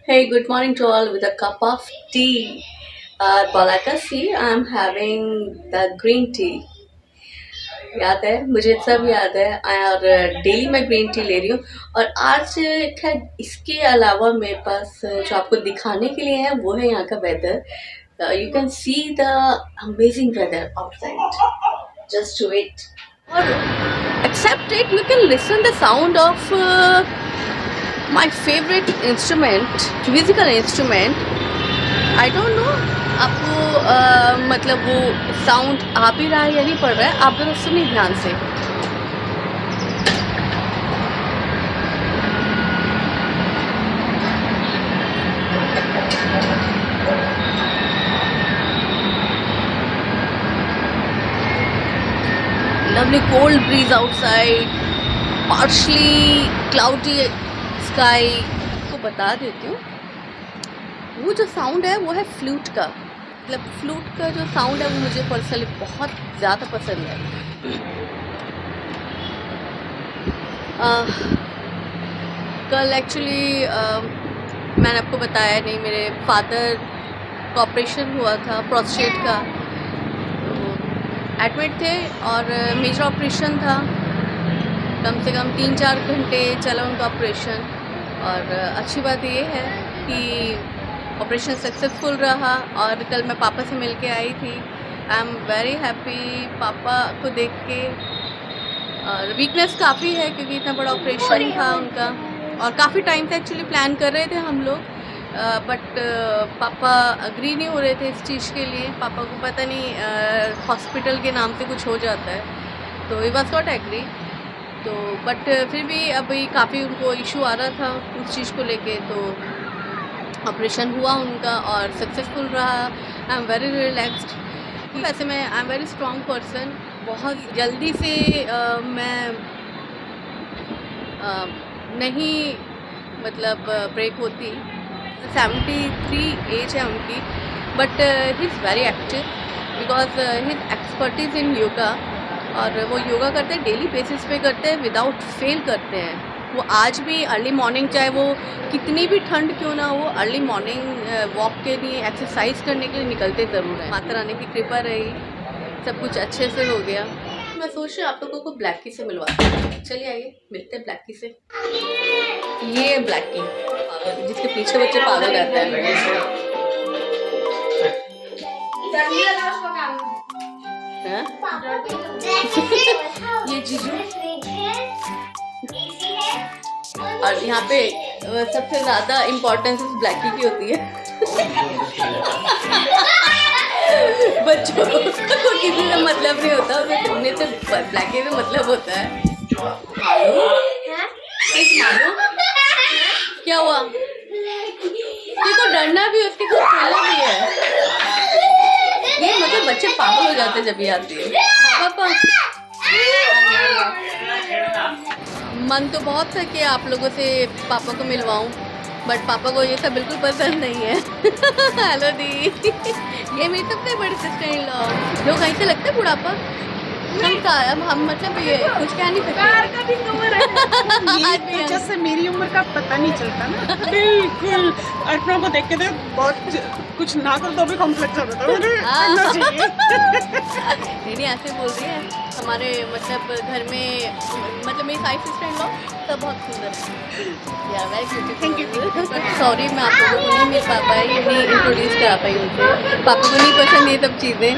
Hey, good morning to all with a cup of tea. Well, I can see I'm having the green tea. याद है मुझे सब याद है और डेली मैं ग्रीन टी ले रही हूँ। और आज खैर इसके अलावा मेरे पास जो आपको दिखाने के लिए है वो है यहाँ का weather. You can see the amazing weather outside, just do it. और except it, you can listen the sound of my favourite instrument, musical instrument. I don't know आपको मतलब वो साउंड आ भी रहा है या नहीं पड़ रहा है, आप जरा सुनिए ध्यान से। Lovely cold bridge outside, partially cloudy sky. को बता देती हूँ, वो जो साउंड है वो है फ्लूट का। मतलब फ्लूट का जो साउंड है वो मुझे पर्सनली बहुत ज़्यादा पसंद है। कल एक्चुअली मैंने आपको बताया नहीं, मेरे फादर का ऑपरेशन हुआ था प्रोस्टेट का। तो एडमिट थे और मेजर ऑपरेशन था, कम से कम 3-4 घंटे चला उनका ऑपरेशन। और अच्छी बात ये है कि ऑपरेशन सक्सेसफुल रहा। और कल मैं पापा से मिल के आई थी। आई एम वेरी हैप्पी पापा को देख के। और वीकनेस काफ़ी है क्योंकि इतना बड़ा ऑपरेशन था उनका, और काफ़ी टाइम से एक्चुअली प्लान कर रहे थे हम लोग, बट पापा अग्री नहीं हो रहे थे इस चीज़ के लिए। पापा को पता नहीं हॉस्पिटल के नाम से कुछ हो जाता है, तो वी वाज नॉट एग्री। तो बट फिर भी अभी काफ़ी उनको इशू आ रहा था उस चीज़ को लेके। तो ऑपरेशन हुआ उनका और सक्सेसफुल रहा। I am very relaxed. वैसे मैं I am very strong person, बहुत जल्दी से मैं नहीं मतलब ब्रेक होती। 73 एज है उनकी, but he is very active because his expertise in yoga. और वो योगा करते हैं, डेली बेसिस पे करते हैं, विदाउट फेल करते हैं। वो आज भी अर्ली मॉर्निंग, चाहे वो कितनी भी ठंड क्यों ना हो, अर्ली मॉर्निंग वॉक के लिए, एक्सरसाइज करने के लिए निकलते ज़रूर है। माता रानी की कृपा रही, सब कुछ अच्छे से हो गया। मैं सोच रही हूँ आप लोगों को ब्लैकी से मिलवाती हूँ। चलिए आइए मिलते हैं ब्लैकी से। ये ब्लैकी जिसके पीछे बच्चे पागल रहते हैं। ये जीजू। और यहाँ पे सबसे ज़्यादा इम्पोर्टेंस इस ब्लैकी की होती है। बच्चों को किसी से मतलब नहीं होता, उन्हें घूमने से ब्लैकी से मतलब होता है। मालूम क्या हुआ? देखो डरना भी, उसके साथ खेलना भी है। ये मतलब बच्चे पागल हो जाते जब ये आती है। पापा मन तो बहुत था कि आप लोगों से पापा को मिलवाऊं, बट पापा को ये सब बिल्कुल पसंद नहीं है। हेलो दी, ये मेरी सबसे बड़ी सिस्टर इन लॉ। जो कहीं से लगता है बुढ़ापा, हम मतलब ये कुछ कह नहीं सकते। जैसे मेरी उम्र का पता नहीं चलता ना। बिल्कुल अर्पणा को देख के तो बहुत कुछ ना कर तो भी कॉम्प्लेक्स हो जाता है। नहीं ऐसे बोल रही है। हमारे मतलब घर में मतलब मेरी साइड सिस्टर इन लॉ सब बहुत सुंदर है यार, very beautiful. Thank you. Sorry मैं आप लोगों को नहीं मिल पा पाई, नहीं इंट्रोड्यूस करा पाई उनसे। पापा को नहीं पसंद ये सब चीज़ें,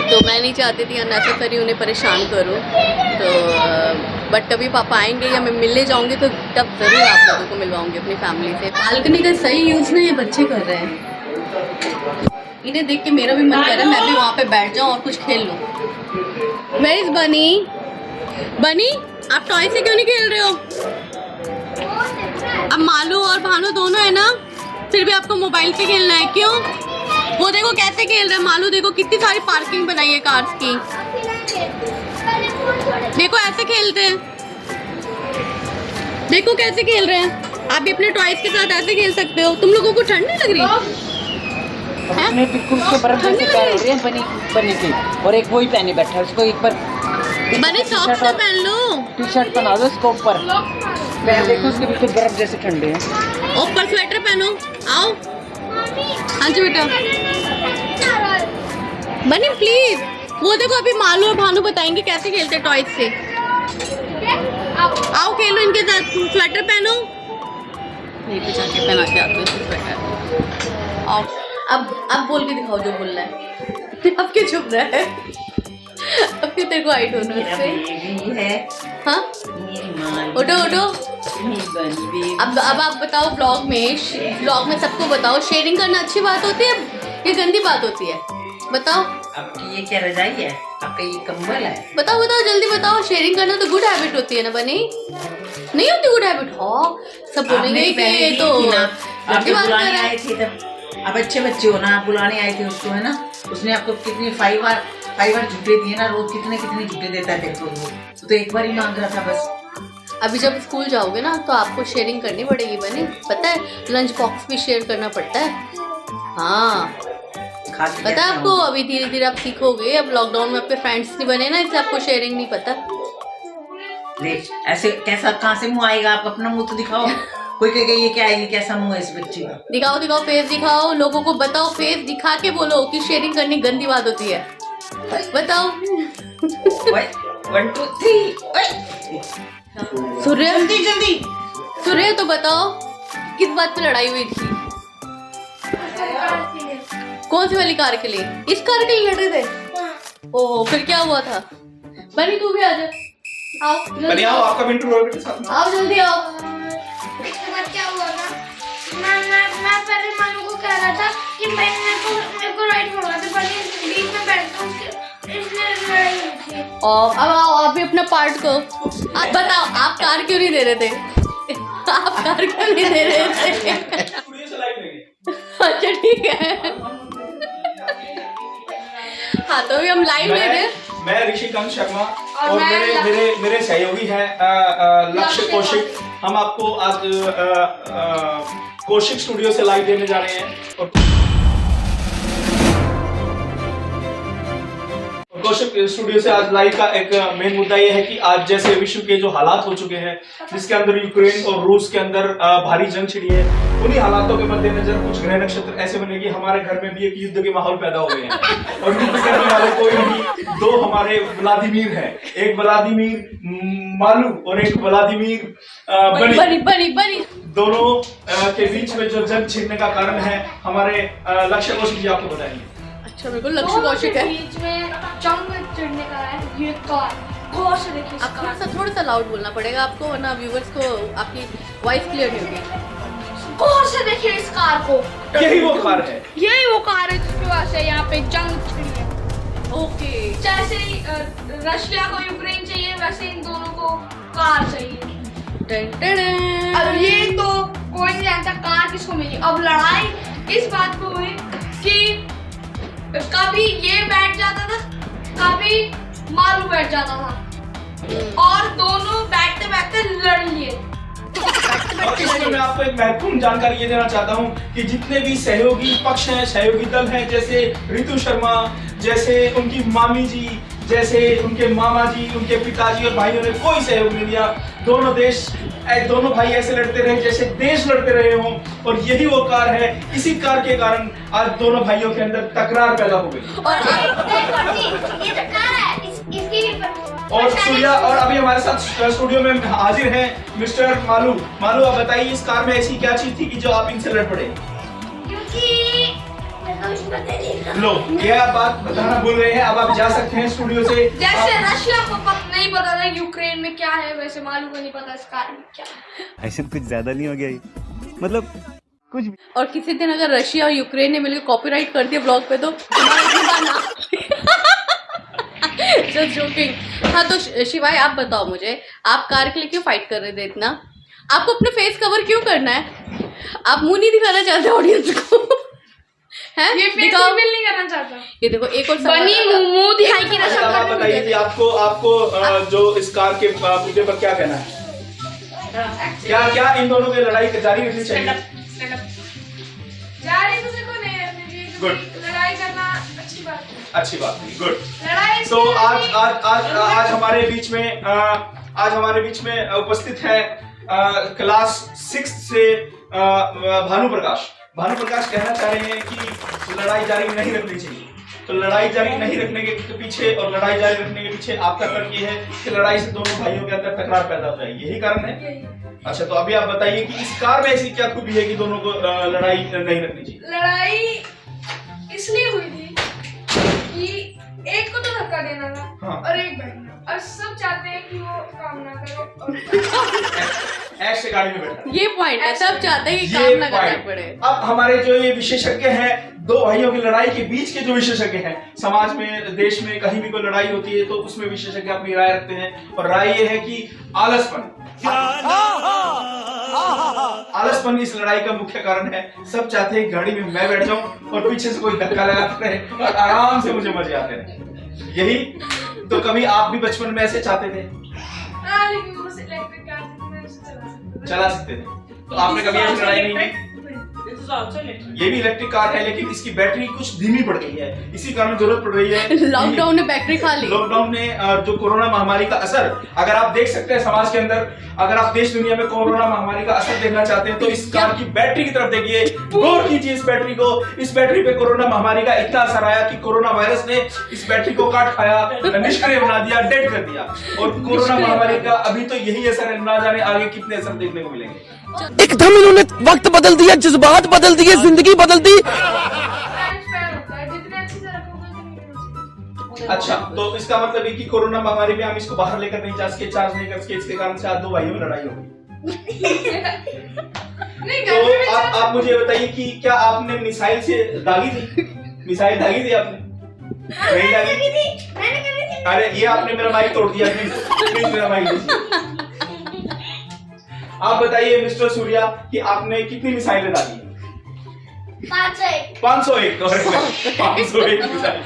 तो मैं नहीं चाहती थी अननेसेसरी उन्हें परेशान करूं। तो बट कभी पापा आएंगे या मैं मिलने जाऊंगी तो तब ज़रूर आप लोगों को मिलवाऊंगी अपनी फैमिली से। बालकनी का सही यूज़ ना ये बच्चे कर रहे हैं। इन्हें देख के मेरा भी मन कर रहा है मैं भी वहाँ पे बैठ जाऊँ और कुछ खेल लूँ। वेयर इज बनी? बनी आप टॉय से क्यों नहीं खेल रहे हो? अब मालू और भानु दोनों है ना, फिर भी आपको मोबाइल से खेलना है क्यों? वो देखो कैसे खेल रहे हैं मालू, देखो कितनी सारी पार्किंग बनाई है कार्स की। देखो ऐसे खेलते हैं, देखो कैसे खेल रहे हैं। आप भी अपने टॉयज के साथ ऐसे खेल सकते हो। तुम लोगों को ठंड नहीं लग रही? बिल्कुल उसके बर्फ जैसे पैर हो रहे हैं बनी की, और एक वही पहने बैठा है, उसको एक बार बने सॉक्स तो पहन लो। टी शर्ट पहना दो इसको ऊपर, पैर देखो उसके बिल्कुल बर्फ जैसे ठंडे हैं। ऊपर स्वेटर पहनो, आओ। हाँ जी बेटा। बनी प्लीज, वो देखो अभी मालू और भानु बताएंगे कैसे खेलते टॉयज से। आओ खेलो इनके साथ, स्वेटर पहनो। नहीं पे जाके पहना के आते हो स्वेटर। आओ अब बोल के दिखाओ जो बोलना है। अब क्यों चुप रहा है? अब क्यों तेरे को हाइट होना है उससे? हाँ उठो उठो। अब आप बताओ, ब्लॉग में सबको बताओ, शेयरिंग करना अच्छी बात होती है या गंदी बात होती है? बताओ। आपकी ये क्या रजाई है? आपका ये कंबल है? बताओ जल्दी बताओ। शेयरिंग करना तो गुड हैबिट होती है ना बनी? नहीं होती गुड हैबिट? हाँ सब बोलेंगे कि ये तो गंदी बात कर रहा है। अब अच्छे बच्चे हो ना, आप बुलाने आए थे उसको, है ना? उसने आपको कितनी 5 बार झूठे दिए ना, रोज कितने झूठे देता है देखो। तो एक बार ही मांग रहा था बस। अभी जब स्कूल जाओगे ना तो आपको शेयरिंग करनी पड़ेगी बनी, पता है? लंच बॉक्स भी शेयर करना पड़ता है। हाँ पता है आपको? अभी धीरे धीरे आप सीखोगे। अब लॉकडाउन में आपके फ्रेंड्स नहीं बने ना, इसलिए आपको शेयरिंग नहीं पता। देख ऐसे कैसा, कहाँ से मुंह आएगा? आप अपना मुंह तो दिखाओ। कोई कहेगा ये क्या है, ये कैसा मुंह है इस बच्चे का? दिखाओ फेस दिखाओ, लोगों को बताओ, फेस दिखा के बोलो कि शेयरिंग करनी गंदी बात होती है। बताओ। 1 2 3 सूर्य जल्दी सूर्य तो बताओ किस बात पे लड़ाई हुई थी? कौन सी वाली कार के लिए? इस कार के लिए लड़ रहे थे? ओह फिर क्या हुआ था? बनी तू भी आ जा। आओ बनी आओ, आपका मिनट के साथ आओ जल्दी आओ। क्या हुआ ना, मैं पहले मानू को कह रहा था कि मेरे को राइड करवा दे, पर बीच में बैठ गया, इसलिए लड़ाई हुई थी। और अब आओ आप भी अपना पार्ट को आप बताओ, आप कार क्यों नहीं दे रहे थे? आप कार क्यों नहीं दे रहे थे? स्टूडियो से लाइव लेंगे। अच्छा ठीक है। हाँ तो अभी हम लाइव ले रहे हैं। मैं ऋषिकांत शर्मा और मेरे सहयोगी हैं लक्ष्य कौशिक। हम आपको आज कौशिक स्टूडियो से लाइव देने जा रहे हैं। और कौशिक स्टूडियो से आज लाइव का एक मेन मुद्दा ये है कि आज जैसे विश्व के जो हालात हो चुके हैं, जिसके अंदर यूक्रेन और रूस के अंदर भारी जंग छिड़ी है, उन्हीं हालातों के मद्देनजर कुछ ग्रह नक्षत्र ऐसे बने कि हमारे घर में भी एक युद्ध के माहौल पैदा हो गए हैं। और युद्ध करने वाले कोई नहीं, 2 हमारे व्लादिमीर हैं, एक व्लादिमीर मालू और एक व्लादिमीर बनी। दोनों के बीच में जो जंग छिड़ने का कारण है, हमारे लक्ष्य कौशिक जी आपको बताएंगे। अच्छा मेरे को लक्ष्य कौशिक है। बीच में जंग चढ़ने का है ये कार। गौर से देखिए इस आप कार। थोड़ा सा लाउड बोलना पड़ेगा आपको, वरना व्यूअर्स को आपकी वॉइस क्लियर नहीं होगी। गौर से देखिए इस कार को। यही वो कार है, यही वो कार है जिसकी वजह से यहाँ पे जंग छिड़ी है। ओके जैसे रशिया को यूक्रेन चाहिए, वैसे इन दोनों को कार चाहिए। अब ये तो कोई नहीं जानता कार किसको मिली। अब लड़ाई इस बात को हुई कि कभी ये बैठ जाता था, कभी मालू बैठ जाता था, और दोनों बैठते बैठते लड़ लिए। और इसमें मैं आपको एक महत्वपूर्ण जानकारी ये देना चाहता हूँ कि जितने भी सहयोगी पक्ष हैं, सहयोगी दल हैं, जैसे ऋतु शर्मा, जैसे उनकी मामी जी, जैसे उनके मामा जी, उनके पिताजी और भाइयों ने कोई सहयोग नहीं दिया। दोनों भाई ऐसे लड़ते रहे जैसे देश लड़ते रहे हों, और यही वो कार है। इसी कार के कारण आज दोनों भाइयों के अंदर तकरार पैदा हो गई। ये तो कार है, इसकी और सूर्या और अभी हमारे साथ स्टूडियो में हाजिर हैं मिस्टर मालू। आप बताइए इस कार में ऐसी क्या चीज थी कि जो आप इनसे लड़ पड़े? क्योंकि लो ये आप बात बताना भूल रहे हैं। अब आप जा सकते हैं स्टूडियो से। जैसे रशिया को नहीं पता था यूक्रेन में क्या है, वैसे मालूम को नहीं पता इस कार में क्या है। ऐसे कुछ ज्यादा नहीं हो गया ये? मतलब कुछ भी। और किसी दिन अगर रशिया और यूक्रेन ने मिलकर कॉपीराइट कर दिया ब्लॉग पे तो जस्ट जोकिंग। हाँ तो शिवाय आप बताओ मुझे, आप कार के लिए क्यों फाइट कर रहे थे इतना? आपको अपने फेस कवर क्यों करना है? आप मुंह नहीं दिखाना चाहते ऑडियंस को? है ये फेस दिखाओ। रिवील नहीं करना चाहता। ये देखो एक और बनी मुंह दिखाई की अच्छा, आप बताइए कि आपको जो इस कार के मुद्दे पर क्या कहना है? क्या इन दोनों की लड़ाई जारी रखनी चाहिए? जारी तो देखो नहीं रखनी चाहिए। गुड। लड़ाई लड़ाई करना अच्छी बात है। अच्छी बात है, गुड। लड़ाई तो आज हमारे बीच में उपस्थित है क्लास 6 से भानु प्रकाश कहना चाह रहे हैं कि लड़ाई जारी नहीं रखनी चाहिए। तो लड़ाई जारी नहीं रखने के पीछे और लड़ाई जारी रखने के पीछे आपका तर्क ये है कि लड़ाई से दोनों भाइयों के अंदर तकरार पैदा हो जाएगी, यही कारण है? अच्छा, तो अभी आप बताइए कि इस कार में ऐसी क्या खूबी है कि दोनों को लड़ाई नहीं रखनी चाहिए? लड़ाई इसलिए हुई थी कि एक को तो धक्का देना था, हाँ। और एक बैठना, और सब चाहते हैं कि वो काम ना करे और ऐसे गाड़ी में बैठा। ये पॉइंट है, सब चाहते हैं कि काम ना करना पड़े। अब हमारे जो ये विशेषज्ञ हैं, दो भाइयों की लड़ाई के बीच के जो विशेषज्ञ हैं, समाज में, देश में कहीं भी कोई लड़ाई होती है तो उसमें विशेषज्ञ अपनी राय रखते हैं, और राय ये है कि आलसपन इस लड़ाई का मुख्य कारण है। सब चाहते हैं गाड़ी में मैं बैठ जाऊं और पीछे से कोई धक्का लगाते रहे और आराम से मुझे मजे आते रहे। यही तो कभी आप भी बचपन में ऐसे चाहते थे? हाँ, लेकिन वो बस इलेक्ट्रिक कार थी, मैं उसे चला सकते थे। तो आपने कभी ऐसी लड़ाई नहीं की? ये भी इलेक्ट्रिक कार है, लेकिन इसकी बैटरी कुछ धीमी पड़ गई है, इसी कारण जरूरत पड़ रही है। लॉकडाउन ने बैटरी खा ली। लॉकडाउन ने जो कोरोना महामारी का असर, अगर आप देख सकते हैं समाज के अंदर, अगर आप देश दुनिया में कोरोना महामारी का असर देखना चाहते हैं तो इस कार की बैटरी की तरफ देखिए, गौर कीजिए इस बैटरी को। इस बैटरी पे कोरोना महामारी का इतना असर आया कि कोरोना वायरस ने इस बैटरी को काट खाया, निष्क्रिय बना दिया, डेड कर दिया। और कोरोना महामारी का अभी तो यही असर है, ना जाने आगे कितने असर देखने को मिलेंगे। एकदम इन्होंने वक्त बदल दिया, जज्बात बदल दिए, जिंदगी बदल दी। जितने अच्छे से रखोगे। अच्छा, तो इसका मतलब है कि कोरोना महामारी में हम इसको बाहर लेकर नहीं जा सके, चार्ज नहीं कर सके, इसके कारण से आज दो भाइयों में लड़ाई हो गई। नहीं, तो आप मुझे बताइए कि क्या आपने मिसाइल से दागी थी? मिसाइल दागी थी आपने? नहीं दागी थी? मैंने करी थी। अरे ये आपने मेरा माइक तोड़ दिया, प्लीज मेरा माइक दीजिए। आप बताइए मिस्टर सूर्या कि आपने कितनी मिसाइलें दागी? 501। 501 501 मिसाइल।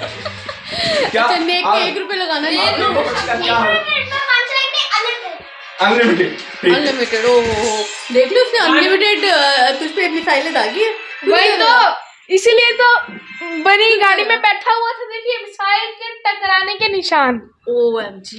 क्या अच्छा, नेक के 1 रुपए लगाना है। अनलिमिटेड? अनलिमिटेड, ओहो, देख लो उसने अनलिमिटेड तुझ पे मिसाइलें दागी है। वही तो, इसीलिए तो बनी गाड़ी में बैठा हुआ था, देखिए मिसाइल के टकराने के निशान। OMG,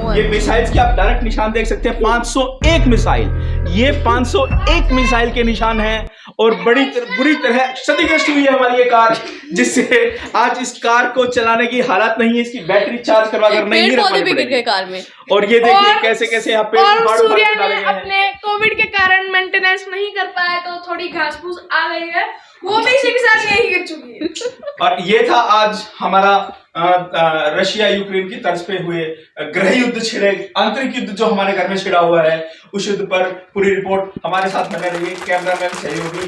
ये मिसाइल्स के आप डायरेक्ट निशान देख सकते हैं। 501 मिसाइल, ये 501 मिसाइल के निशान हैं। और बुरी तरह क्षतिग्रस्त हुई है हमारी ये कार, जिससे आज इस कार को चलाने की हालत नहीं है, इसकी बैटरी चार्ज करवा कर नहीं पेड़ पौधे रखनी भी गिर गए पड़ेगी। कार में। और ये देखिए कैसे कैसे यहाँ पे और उखाड़ सूर्या के डाले ने गए हैं। अपने कोविड के कारण मेंटेनेंस नहीं कर पाया, तो थोड़ी घास फूस आ गई है, वो भी इसी के साथ यही गिर चुकी है। और ये था आज हमारा रशिया यूक्रेन की तर्ज पे हुए गृह युद्ध छिड़े, आंतरिक युद्ध जो हमारे घर में छिड़ा हुआ है, उस युद्ध पर पूरी रिपोर्ट हमारे साथ बने रहिए। कैमरामैन सहयोगी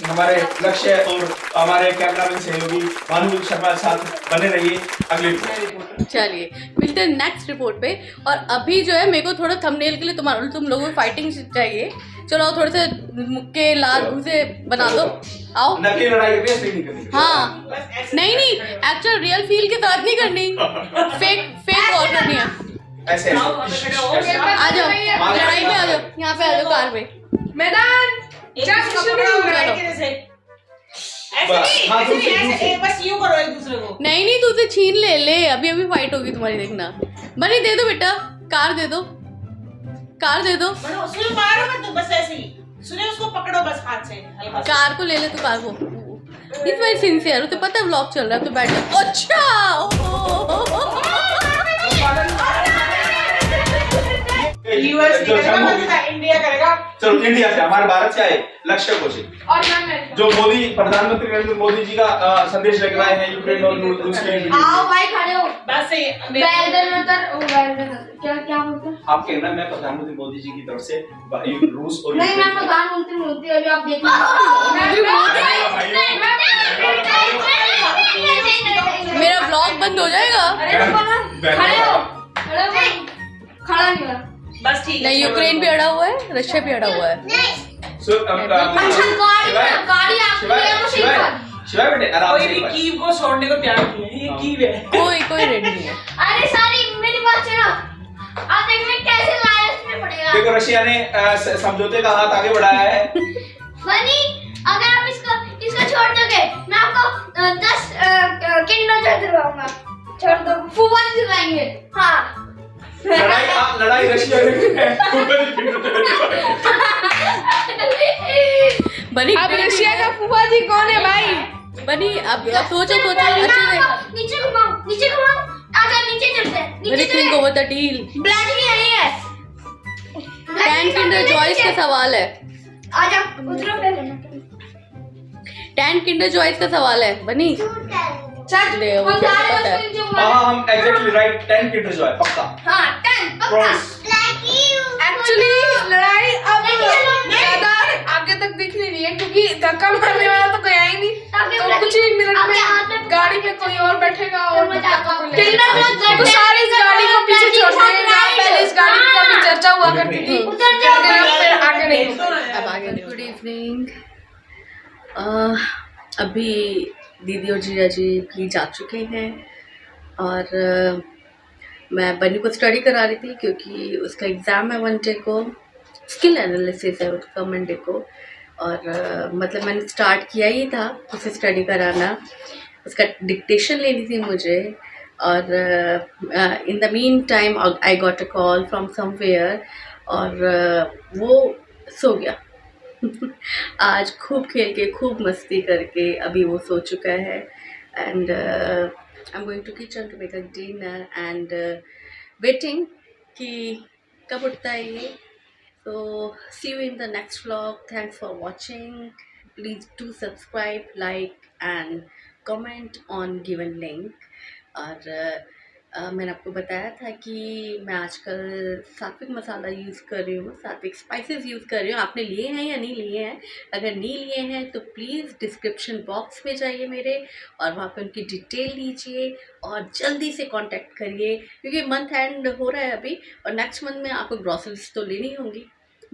हमारे लक्ष्य और हमारे कैमरामैन सहयोगी भानु शर्मा के साथ बने रहिए। अगले रिपोर्ट चलिए मिलते हैं नेक्स्ट रिपोर्ट पे। और अभी जो है मेरे को थोड़ा थंबनेल के लिए तुम लोगों को फाइटिंग चाहिए। चलो थोड़े से मुक्के लाल घूसे बना दो, आओ। नकली लड़ाई करनी है, सही नहीं करनी। हाँ, नहीं एक्चुअल रियल फील के साथ नहीं करनी, फेक और करनी है। ऐसे आ जाओ लड़ाई में, आ जाओ यहाँ पे, आ जाओ कार पे। मैदान बस यूं करो एक दूसरे को। नहीं तू उसे छीन ले, अभी फाइट होगी तुम्हारी, देखना। बनी दे दो बेटा, कार दे दो। उसमें मारो मत, बस ऐसे ही सुने, उसको पकड़ो बस हाथ से हल्का सा। कार को ले ले, तू कार को। इस बार सिंसियर, तुझे पता है व्लॉग चल रहा है, तो बैठ जा। अच्छा यूएस इंडिया करेगा। चलो इंडिया से, हमारे भारत से आए लक्ष्य को से, और जो मोदी प्रधानमंत्री नरेंद्र मोदी जी का संदेश लेकर आए हैं यूक्रेन और रूस के लिए। आओ भाई, खड़े हो। बस क्या बोलते हैं? आप कहना मैं प्रधानमंत्री मोदी जी की तरफ से रूस और नहीं, मैं प्रधानमंत्री मोदी, अभी आप देख मेरा व्लॉग बंद हो जाएगा। अरे रुको ना, खड़े हो, खड़ा नहीं हो। बस ठीक है। नहीं, यूक्रेन भी अड़ा हुआ है, रशिया भी अड़ा हुआ है। शिवाय बेटे आराम कोई से भी कीव को छोड़ने को तैयार नहीं है, ये कीव है। कोई रेडी नहीं है। अरे सारी मेरी बात सुनो, आप देखना कैसे लायंस में पड़ेगा। देखो रशिया ने समझौते का हाथ आगे बढ़ाया है। बनी, अगर आप इसको छोड़ दोगे, मैं आपको 10 किंडर जॉय दिलवाऊंगा। छोड़ दो, फूफा जी दिलाएंगे। हाँ लड़ाई रशिया में है। बनी अब रशिया का फूफा जी कौन है भाई? बनी अब सोचो अच्छे से। नीचे घुमाओ। आजा नीचे चलते हैं। बनी think over the deal. Black नहीं है। 10 किंडर जॉयज का सवाल है। आजा उतरो फिर। 10 किंडर जॉयज का सवाल है बनी। चल ले, वो हम क्या सारे पता है? बस जो हाँ हम एग्जैक्टली राइट 10 किंडर जॉय पक्का। हाँ 10 पक्का। Promise. एक्चुअली लड़ाई अब ज्यादा आगे तक दिख नहीं रही है क्योंकि धक्का मारने वाला तो कोई है ही नहीं। तो कुछ ही मिनट में गाड़ी पे कोई और बैठेगा और तो सारी इस गाड़ी को पीछे छोड़ते हैं। जहाँ पहले इस गाड़ी की काफी चर्चा हुआ करती थी, लेकिन अब फिर आगे नहीं हो पाएगा। अब आगे गुड इवनिंग। अभी दीदी और जीजा जी भी जा चुके हैं और मैं बनी को स्टडी करा रही थी क्योंकि उसका एग्ज़ाम है मंडे को, स्किल एनालिसिस है उसका मंडे को। और मतलब मैंने स्टार्ट किया ही था उसे स्टडी कराना, उसका डिक्टेशन लेनी थी मुझे। और in the mean time I got a call from somewhere और वो सो गया। आज खूब खेल के खूब मस्ती करके अभी वो सो चुका है। And I am going to kitchen to make a dinner and waiting कि कब उठता है ये। So see you in the next vlog. Thanks for watching. Please do subscribe, like and comment on given link. और मैंने आपको बताया था कि मैं आजकल सात्विक मसाला यूज़ कर रही हूँ, सात्विक स्पाइसेस यूज़ कर रही हूँ। आपने लिए हैं या नहीं लिए हैं? अगर नहीं लिए हैं तो प्लीज़ डिस्क्रिप्शन बॉक्स में जाइए मेरे और वहाँ पे उनकी डिटेल लीजिए और जल्दी से कांटेक्ट करिए क्योंकि मंथ एंड हो रहा है अभी और नेक्स्ट मंथ में आपको ग्रॉसरीज तो लेनी होंगी।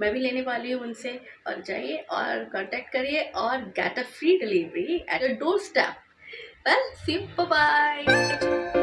मैं भी लेने वाली हूँ उनसे और जाइए और कांटेक्ट करिए और get a free delivery at your door step. We'll see you, bye bye.